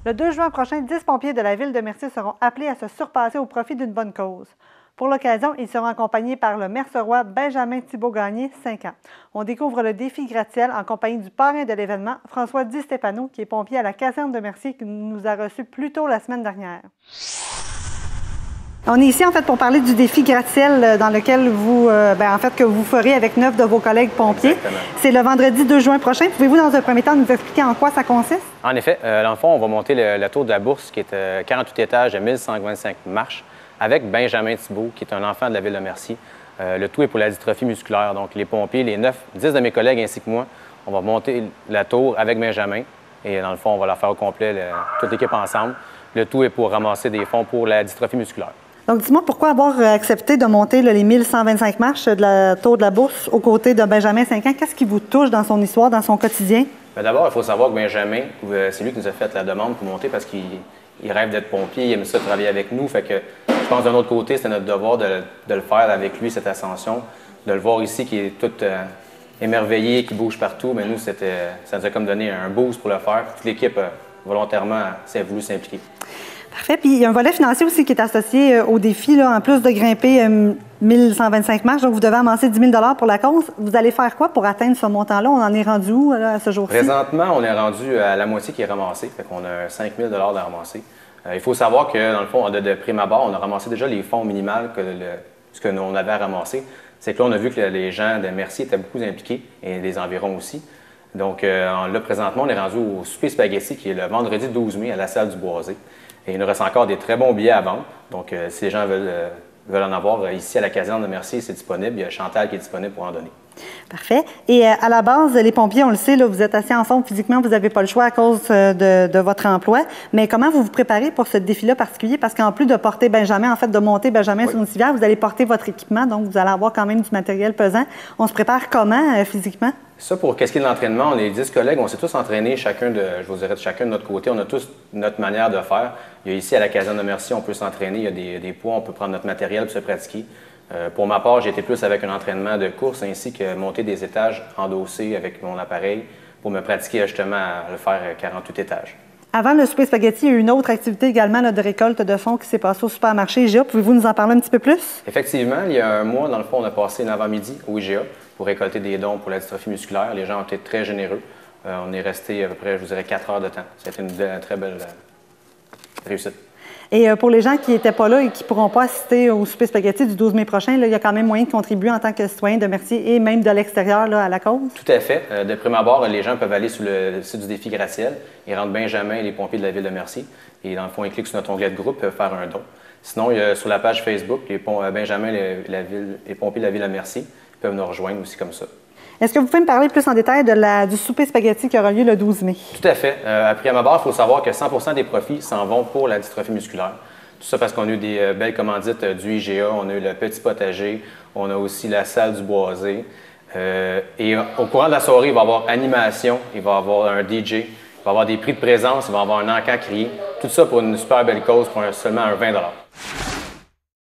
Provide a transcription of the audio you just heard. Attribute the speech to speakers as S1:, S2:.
S1: Le 2 juin prochain, 10 pompiers de la ville de Mercier seront appelés à se surpasser au profit d'une bonne cause. Pour l'occasion, ils seront accompagnés par le mercerois Benjamin Thibault-Gagné, 5 ans. On découvre le défi gratte-ciel en compagnie du parrain de l'événement, François Di Stefano, qui est pompier à la caserne de Mercier, qui nous a reçus plus tôt la semaine dernière. On est ici en fait pour parler du défi gratte-ciel dans lequel vous, que vous ferez avec 9 de vos collègues pompiers. C'est le vendredi 2 juin prochain. Pouvez-vous dans un premier temps nous expliquer en quoi ça consiste?
S2: En effet, dans le fond, on va monter la tour de la Bourse qui est 48 étages de 1125 marches avec Benjamin Thibault qui est un enfant de la ville de Mercier. Le tout est pour la dystrophie musculaire. Donc les pompiers, les 10 de mes collègues ainsi que moi, on va monter la tour avec Benjamin et dans le fond, on va la faire au complet, toute l'équipe ensemble. Le tout est pour ramasser des fonds pour la dystrophie musculaire.
S1: Donc, dis-moi, pourquoi avoir accepté de monter les 1125 marches de la Tour de la Bourse aux côtés de Benjamin, 5 ans? Qu'est-ce qui vous touche dans son histoire, dans son quotidien?
S2: D'abord, il faut savoir que Benjamin, c'est lui qui nous a fait la demande pour monter parce qu'il rêve d'être pompier, il aime ça travailler avec nous. Fait que je pense d'un autre côté, c'était notre devoir de le faire avec lui, cette ascension, de le voir ici qui est tout émerveillé, qui bouge partout. Mais nous, ça nous a comme donné un boost pour le faire. Toute l'équipe, volontairement, s'est voulu s'impliquer.
S1: Parfait. Puis il y a un volet financier aussi qui est associé au défi, là, en plus de grimper 1125 marches. Donc, vous devez amasser 10 000 pour la cause. Vous allez faire quoi pour atteindre ce montant-là? On en est rendu où là, à ce jour-ci?
S2: Présentement, on est rendu à la moitié qui est ramassée. Fait qu'on a 5 000 à ramasser. Il faut savoir que, dans le fond, de prime abord, on a ramassé déjà les fonds minimaux ce que nous avait à ramasser. C'est que là, on a vu que les gens de Mercier étaient beaucoup impliqués et les environs aussi. Donc, là, présentement, on est rendu au souper spaghetti qui est le vendredi 12 mai à la salle du Boisé. Et il nous reste encore des très bons billets à vendre. Donc, si les gens veulent en avoir ici à la caserne de Mercier, c'est disponible. Il y a Chantal qui est disponible pour en donner.
S1: Parfait. Et à la base, les pompiers, on le sait, là, vous êtes assez en forme physiquement, vous n'avez pas le choix à cause de votre emploi. Mais comment vous vous préparez pour ce défi-là particulier? Parce qu'en plus de porter Benjamin, en fait, de monter Benjamin sur une civière, vous allez porter votre équipement, donc vous allez avoir quand même du matériel pesant. On se prépare comment physiquement?
S2: Ça, pour qu'est-ce qui est de l'entraînement, les 10 collègues, on s'est tous entraînés, chacun de notre côté. On a tous notre manière de faire. Il y a ici, à la caserne de Mercier, on peut s'entraîner. Il y a des poids, on peut prendre notre matériel pour se pratiquer. Pour ma part, j'ai été plus avec un entraînement de course ainsi que monter des étages endossés avec mon appareil pour me pratiquer justement à le faire 48 étages.
S1: Avant le souper spaghetti, il y a eu une autre activité également là, de récolte de fonds qui s'est passée au supermarché IGA. Pouvez-vous nous en parler un petit peu plus?
S2: Effectivement, il y a un mois, dans le fond, on a passé l'avant-midi au IGA pour récolter des dons pour la dystrophie musculaire. Les gens ont été très généreux. On est resté à peu près, je vous dirais, 4 heures de temps. C'était une très belle réussite.
S1: Et pour les gens qui n'étaient pas là et qui ne pourront pas assister au souper spaghetti du 12 mai prochain, là, il y a quand même moyen de contribuer en tant que citoyen de Mercier et même de l'extérieur à la cause?
S2: Tout à fait. De prime abord, les gens peuvent aller sur le site du défi gratte-ciel. Ils rentrent Benjamin et les pompiers de la ville de Mercier. Et dans le fond, ils cliquent sur notre onglet de groupe, peuvent faire un don. Sinon, il y a sur la page Facebook, Benjamin et les pompiers de la ville de Mercier peuvent nous rejoindre aussi comme ça.
S1: Est-ce que vous pouvez me parler plus en détail du souper spaghetti qui aura lieu le 12 mai?
S2: Tout à fait. À prime abord, il faut savoir que 100 des profits s'en vont pour la dystrophie musculaire. Tout ça parce qu'on a eu des belles commandites du IGA, on a eu le petit potager, on a aussi la salle du Boisé. Et au courant de la soirée, il va y avoir animation, il va y avoir un DJ, il va y avoir des prix de présence, il va y avoir un encas crié. Tout ça pour une super belle cause pour seulement un 20 $.